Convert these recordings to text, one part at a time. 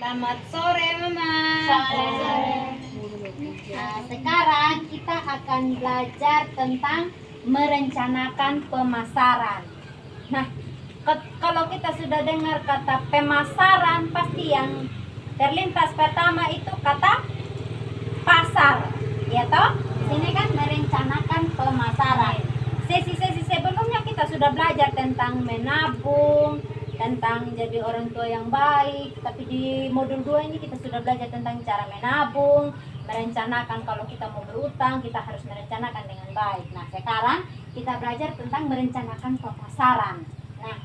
Selamat sore, Mama. Sore. Nah, sekarang kita akan belajar tentang merencanakan pemasaran. Nah, kalau kita sudah dengar kata pemasaran, pasti yang terlintas pertama itu kata pasar, ya toh? Sini kan merencanakan pemasaran. Sesi-sesi sebelumnya kita sudah belajar tentang menabung, tentang jadi orang tua yang baik. Tapi di modul 2 ini kita sudah belajar tentang cara menabung, merencanakan kalau kita mau berutang, kita harus merencanakan dengan baik. Nah, sekarang kita belajar tentang merencanakan pemasaran. Nah,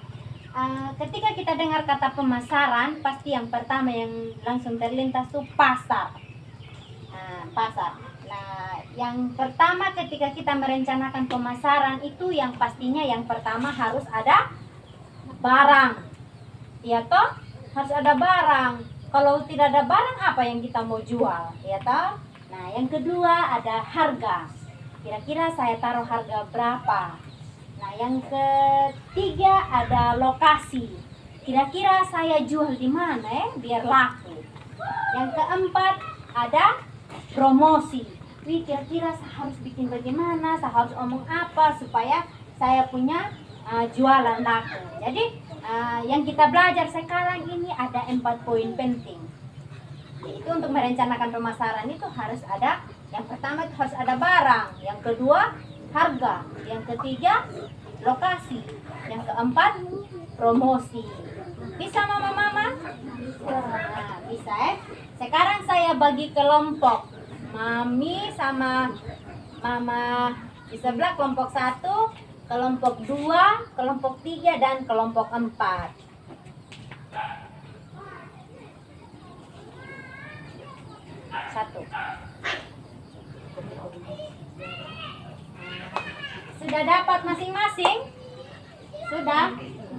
ketika kita dengar kata pemasaran, pasti yang pertama yang langsung terlintas tuh pasar. Pasar. Nah, yang pertama ketika kita merencanakan pemasaran itu yang pastinya yang pertama harus ada barang. Ya toh? Harus ada barang. Kalau tidak ada barang, apa yang kita mau jual? Ya toh? Nah, yang kedua ada harga. Kira-kira saya taruh harga berapa? Nah, yang ketiga ada lokasi. Kira-kira saya jual di mana biar laku. Yang keempat ada promosi. Wih, kira-kira saya harus bikin bagaimana, saya harus omong apa supaya saya punya jualan laku. Jadi yang kita belajar sekarang ini ada 4 poin penting. Yaitu untuk merencanakan pemasaran itu harus ada, yang pertama itu harus ada barang, yang kedua harga, yang ketiga lokasi, yang keempat promosi. Bisa mama-mama? Nah, bisa Sekarang saya bagi kelompok. Mami sama mama di sebelah kelompok 1, kelompok 2, kelompok 3, dan kelompok 4. Sudah dapat masing-masing? Sudah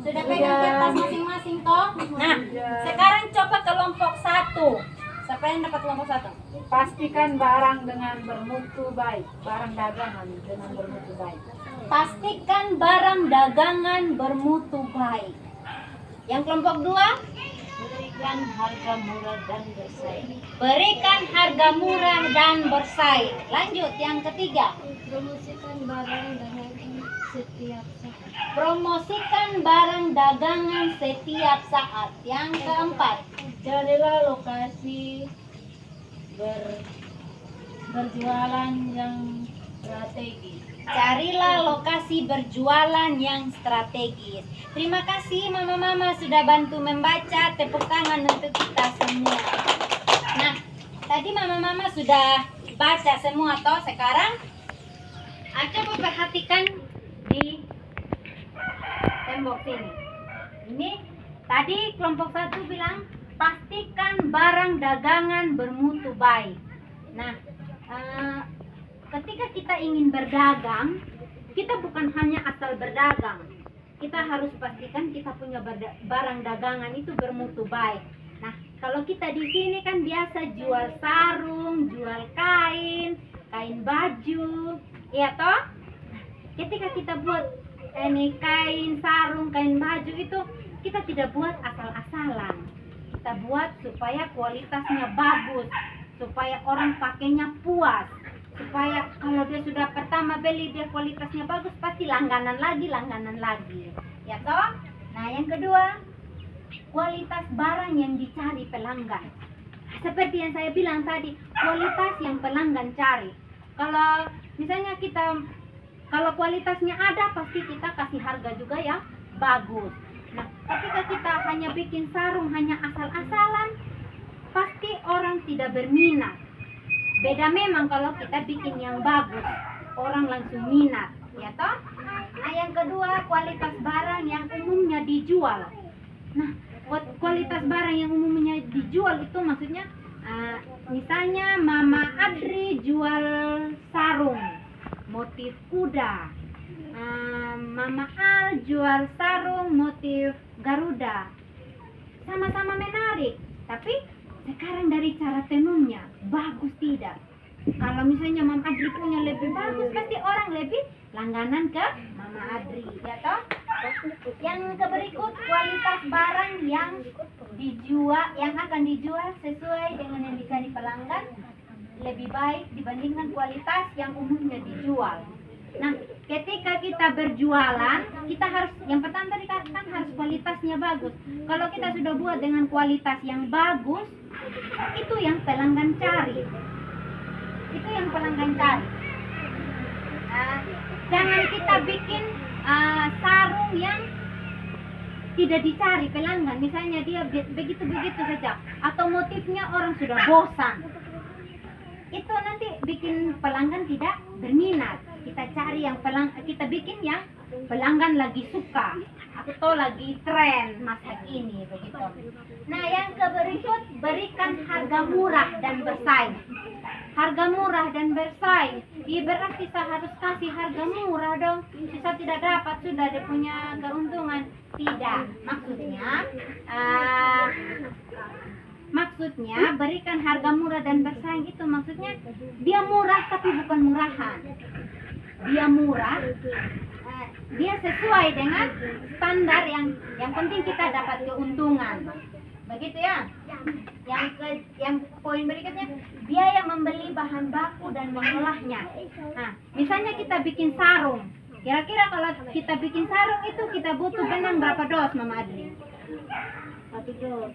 pegang kertas masing-masing toh? Nah, sekarang coba kelompok 1. Siapa yang dapat kelompok 1? Pastikan barang dengan bermutu baik. Barang dagangan dengan bermutu baik. Pastikan barang dagangan bermutu baik. Yang kelompok 2? Berikan harga murah dan bersaing. Berikan harga murah dan bersaing. Lanjut, yang ketiga. Promosikan barang dagangan setiap saat. Promosikan barang dagangan setiap saat. Yang keempat. Carilah lokasi berjualan yang strategis. Carilah lokasi berjualan yang strategis. Terima kasih mama-mama sudah bantu membaca. Tepuk tangan untuk kita semua. Nah, tadi mama-mama sudah baca semua toh. Sekarang coba perhatikan di tembok sini. Ini tadi kelompok 1 bilang pastikan barang dagangan bermutu baik. Nah, ketika kita ingin berdagang, kita bukan hanya asal berdagang. Kita harus pastikan kita punya barang dagangan itu bermutu baik. Nah, kalau kita di sini kan biasa jual sarung, jual kain baju, ya toh? Nah, ketika kita buat kain sarung, kain baju itu kita tidak buat asal-asalan. Kita buat supaya kualitasnya bagus, supaya orang pakainya puas, supaya kalau dia sudah pertama beli dia kualitasnya bagus, pasti langganan lagi, ya toh? Nah, yang kedua, kualitas barang yang dicari pelanggan. Seperti yang saya bilang tadi, kualitas yang pelanggan cari. Kalau misalnya kalau kualitasnya ada, pasti kita kasih harga juga yang bagus. Nah, ketika kita hanya bikin sarung hanya asal-asalan, pasti orang tidak berminat. Beda memang kalau kita bikin yang bagus, orang langsung minat, ya toh? Nah, yang kedua, kualitas barang yang umumnya dijual. Nah, kualitas barang yang umumnya dijual itu maksudnya misalnya Mama Adri jual sarung motif kuda, Mama Al jual sarung motif Garuda. Sama-sama menarik, tapi sekarang dari cara tenunnya bagus tidak? Kalau misalnya Mama Adri punya lebih bagus, pasti orang lebih langganan ke Mama Adri, ya toh? Yang berikut kualitas barang yang akan dijual sesuai dengan yang dicari pelanggan lebih baik dibandingkan kualitas yang umumnya dijual. Nah, ketika kita berjualan, kita harus yang pertama tadi kan harus kualitasnya bagus. Kalau kita sudah buat dengan kualitas yang bagus, itu yang pelanggan cari. Itu yang pelanggan cari. Jangan kita bikin sarung yang tidak dicari pelanggan. Misalnya dia begitu-begitu saja, atau motifnya orang sudah bosan. Itu nanti bikin pelanggan tidak berminat. Kita cari yang kita bikin yang pelanggan lagi suka atau lagi tren masa ini begitu. Nah, yang berikut, berikan harga murah dan bersaing. Harga murah dan bersaing, berarti saya harus kasih harga murah dong. Saya tidak dapat sudah dia punya keuntungan. Tidak, maksudnya berikan harga murah dan bersaing itu maksudnya dia murah tapi bukan murahan. Dia murah, dia sesuai dengan standar yang penting kita dapat keuntungan. Begitu ya. Yang poin berikutnya, biaya membeli bahan baku dan mengolahnya. Nah, misalnya kita bikin sarung. Kira-kira kalau kita bikin sarung itu kita butuh benang berapa dos, Mama Adli? Satu dos,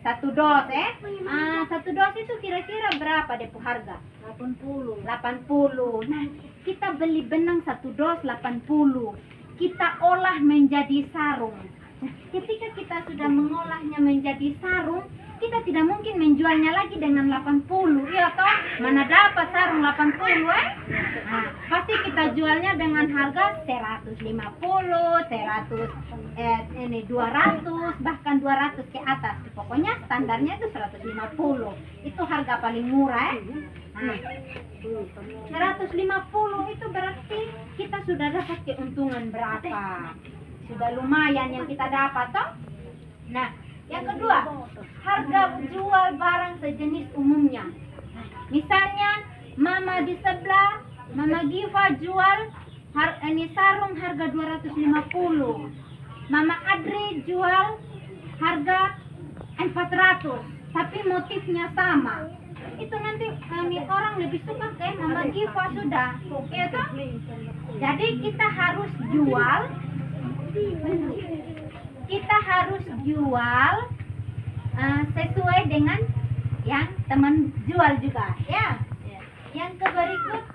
satu dos itu kira-kira berapa deh harga? 80. Nah, kita beli benang satu dos 80. Kita olah menjadi sarung. Nah, ketika kita sudah mengolahnya menjadi sarung, kita tidak mungkin menjualnya lagi dengan 80, ya toh? Mana dapat sarung 80, Nah, pasti kita jualnya dengan harga 150, 200, bahkan 200 ke atas. Pokoknya standarnya itu 150. Itu harga paling murah, Nah, 150 itu berarti kita sudah dapat keuntungan berapa? Sudah lumayan yang kita dapat, toh? Nah, yang kedua, harga jual barang sejenis umumnya. Misalnya, Mama di sebelah, Mama Giva jual ini sarung harga 250. Mama Adri jual harga 400, tapi motifnya sama. Itu nanti orang lebih suka ke Mama Giva sudah. Oke toh? Jadi kita harus jual sesuai dengan yang teman jual juga, ya. Yang berikut,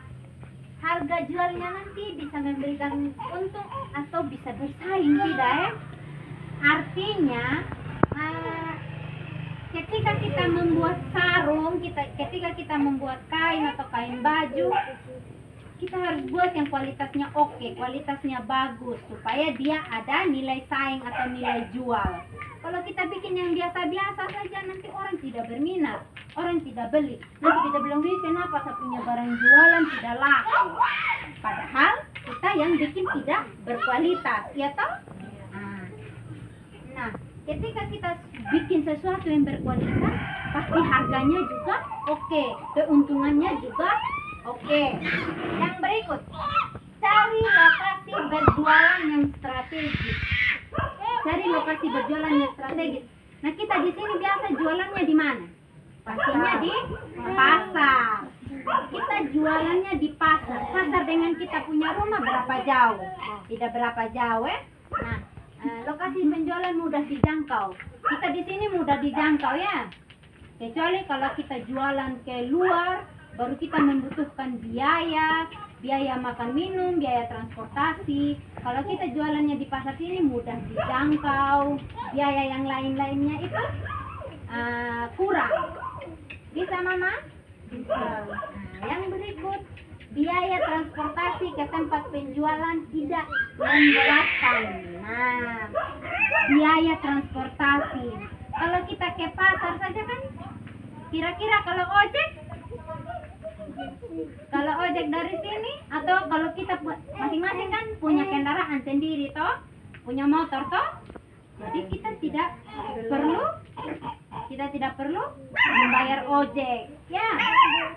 harga jualnya nanti bisa memberikan untung atau bisa bersaing, tidak ya? Artinya ketika kita membuat sarung, ketika kita membuat kain atau kain baju, kita harus buat yang kualitasnya oke, kualitasnya bagus, supaya dia ada nilai saing atau nilai jual. Kalau kita bikin yang biasa-biasa saja, nanti orang tidak berminat, orang tidak beli. Nanti kita bilang, kenapa saya punya barang jualan tidak laku? Padahal kita yang bikin tidak berkualitas, ya toh? Nah, ketika kita bikin sesuatu yang berkualitas, pasti harganya juga oke, keuntungannya juga oke. Yang berikut, cari lokasi berjualan yang strategis. Cari lokasi berjualan yang strategis. Nah, kita di sini biasa jualannya di mana? Pastinya di pasar. Kita jualannya di pasar. Pasar dengan kita punya rumah berapa jauh? Tidak berapa jauh, Nah, lokasi penjualan mudah dijangkau. Kita di sini mudah dijangkau, ya. Kecuali kalau kita jualan ke luar, baru kita membutuhkan biaya makan minum, biaya transportasi. Kalau kita jualannya di pasar sini mudah dijangkau, biaya yang lain-lainnya itu kurang. Bisa, Mama? Bisa. Yang berikut, biaya transportasi ke tempat penjualan tidak memberatkan. Nah, biaya transportasi. Kalau kita ke pasar saja kan, kira-kira kalau ojek dari sini, atau kalau kita masing-masing kan punya kendaraan sendiri toh, punya motor toh, jadi kita tidak perlu membayar ojek, ya.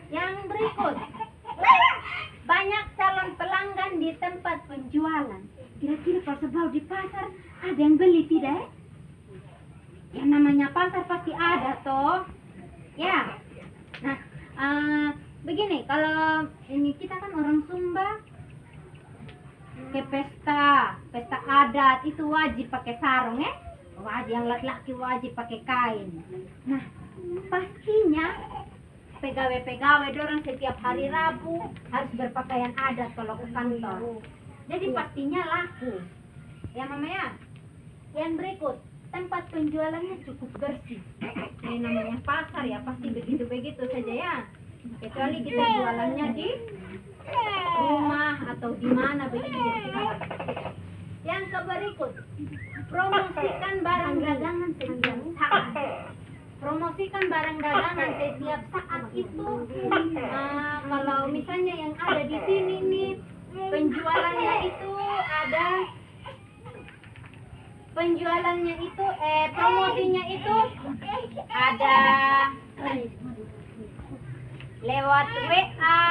Yang berikut, banyak calon pelanggan di tempat penjualan. Kira-kira kalau sebab di pasar ada yang beli tidak? Yang namanya pasar pasti ada toh. Ya. Nah, begini, kalau ini kita kan orang Sumba ke pesta adat itu wajib pakai sarung ya. Wajib, yang laki-laki wajib pakai kain. Nah, pastinya pegawai-pegawai dorang setiap hari Rabu harus berpakaian adat kalau ke kantor. Jadi pastinya laku. Ya Mama ya. Yang berikut, tempat penjualannya cukup bersih. Ini namanya pasar ya, pasti begitu-begitu saja ya. Kecuali kita jualannya di rumah atau di mana begitu. Yang berikut, promosikan barang dagangan setiap saat. Promosikan barang dagangan setiap saat itu. Kalau misalnya yang ada di sini nih, penjualannya itu ada, promosinya itu ada lewat WA,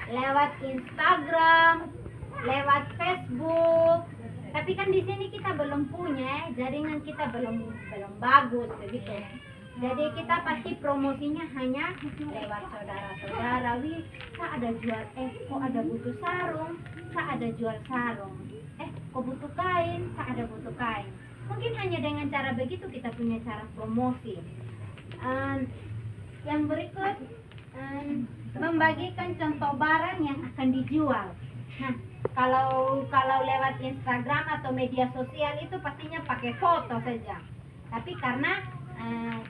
lewat Instagram, lewat Facebook. Tapi kan di sini kita belum punya, jaringan kita belum bagus begitu. Jadi kita pasti promosinya hanya lewat saudara-saudara. Wih, saya ada jual, kok ada butuh sarung, saya ada jual sarung. Kok butuh kain, saya ada butuh kain. Mungkin hanya dengan cara begitu kita punya cara promosi. Yang berikut, membagikan contoh barang yang akan dijual. Nah, kalau lewat Instagram atau media sosial itu pastinya pakai foto saja. Tapi karena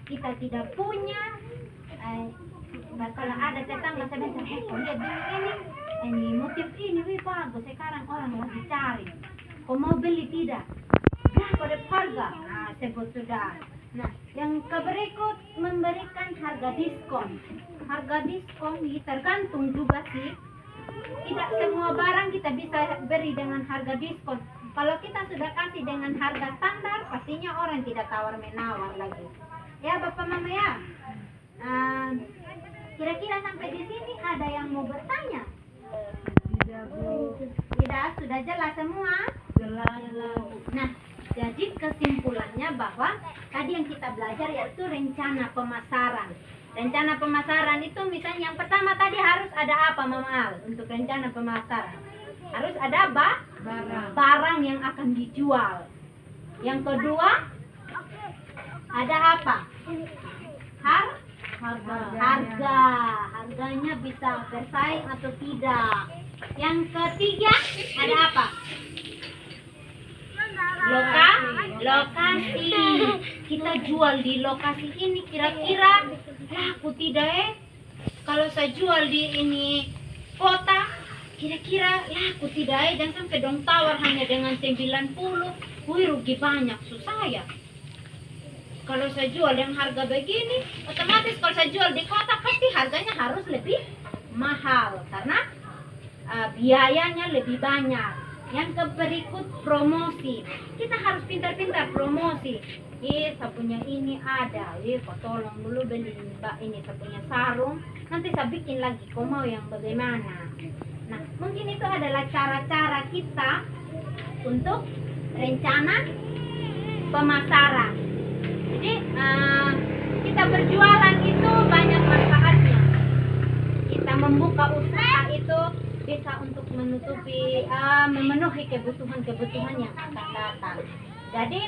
kita tidak punya, kalau ada tetangga saya bilang, lihat ini motif ini, wih bagus, sekarang orang lagi cari. Kau mau beli tidak? Berapa harga? Nah, sebut sudah. Nah, yang berikut, memberikan harga diskon. Harga diskon ini tergantung juga sih. Tidak semua barang kita bisa beri dengan harga diskon. Kalau kita sudah kasih dengan harga standar, pastinya orang tidak tawar-menawar lagi. Ya Bapak Mama ya. Kira-kira sampai di sini ada yang mau bertanya? Tidak, sudah jelas semua? Jelas. Nah, jadi kesimpulannya bahwa tadi yang kita belajar yaitu rencana pemasaran. Rencana pemasaran itu misalnya yang pertama tadi harus ada apa Mama Al untuk rencana pemasaran? Harus ada barang yang akan dijual. Yang kedua, ada apa? Harga. Harganya bisa bersaing atau tidak. Yang ketiga, ada apa? Lokasi. Kita jual di lokasi ini kira-kira laku tidak Kalau saya jual di ini kota, kira-kira laku tidak jangan sampai dong tawar hanya dengan 90. Wih, rugi banyak susah ya. Kalau saya jual yang harga begini, otomatis kalau saya jual di kota pasti harganya harus lebih mahal karena biayanya lebih banyak. Yang berikut, promosi. Kita harus pintar-pintar promosi. Saya punya ini ada, kok tolong dulu beli Mbak ini, saya punya sarung, nanti saya bikin lagi, kau mau yang bagaimana. Nah, mungkin itu adalah cara-cara kita untuk rencana pemasaran. Jadi kita berjualan itu banyak manfaatnya. Kita membuka usaha itu bisa untuk memenuhi kebutuhan yang akan datang. Jadi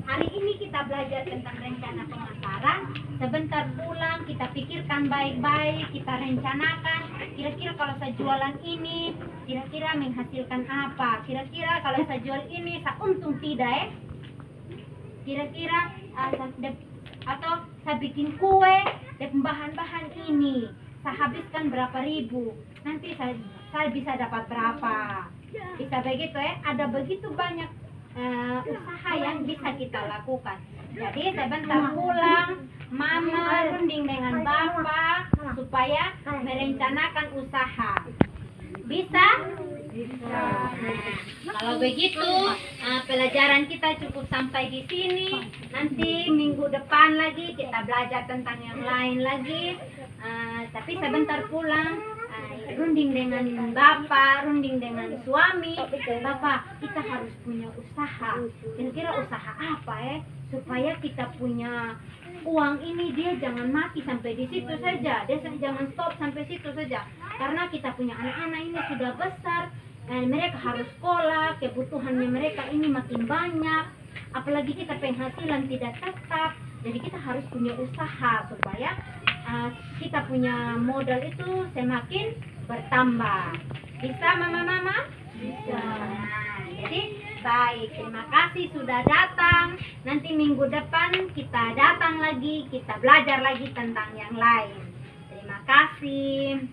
hari ini kita belajar tentang rencana pemasaran. Sebentar pulang kita pikirkan baik-baik, kita rencanakan kira-kira kalau saya jualan ini kira-kira menghasilkan apa, kira-kira kalau saya jual ini saya untung tidak kira-kira atau saya bikin kue dengan bahan-bahan ini saya habiskan berapa ribu, nanti saya bisa dapat berapa, bisa begitu ada begitu banyak usaha yang bisa kita lakukan. Jadi sebentar pulang Mama runding dengan Bapak supaya merencanakan usaha. Bisa? Bisa. Kalau begitu pelajaran kita cukup sampai di sini. Nanti minggu depan lagi kita belajar tentang yang lain lagi. Tapi sebentar pulang runding dengan bapak, runding dengan suami, bapak kita harus punya usaha. Kira-kira usaha apa supaya kita punya uang ini dia jangan mati sampai di situ saja, dia jangan stop sampai situ saja, karena kita punya anak-anak ini sudah besar, mereka harus sekolah, kebutuhannya mereka ini makin banyak, apalagi kita penghasilan tidak tetap, jadi kita harus punya usaha supaya kita punya modal itu semakin bertambah. Bisa mama-mama? Bisa. Nah, jadi baik, terima kasih sudah datang. Nanti minggu depan kita datang lagi, kita belajar lagi tentang yang lain. Terima kasih.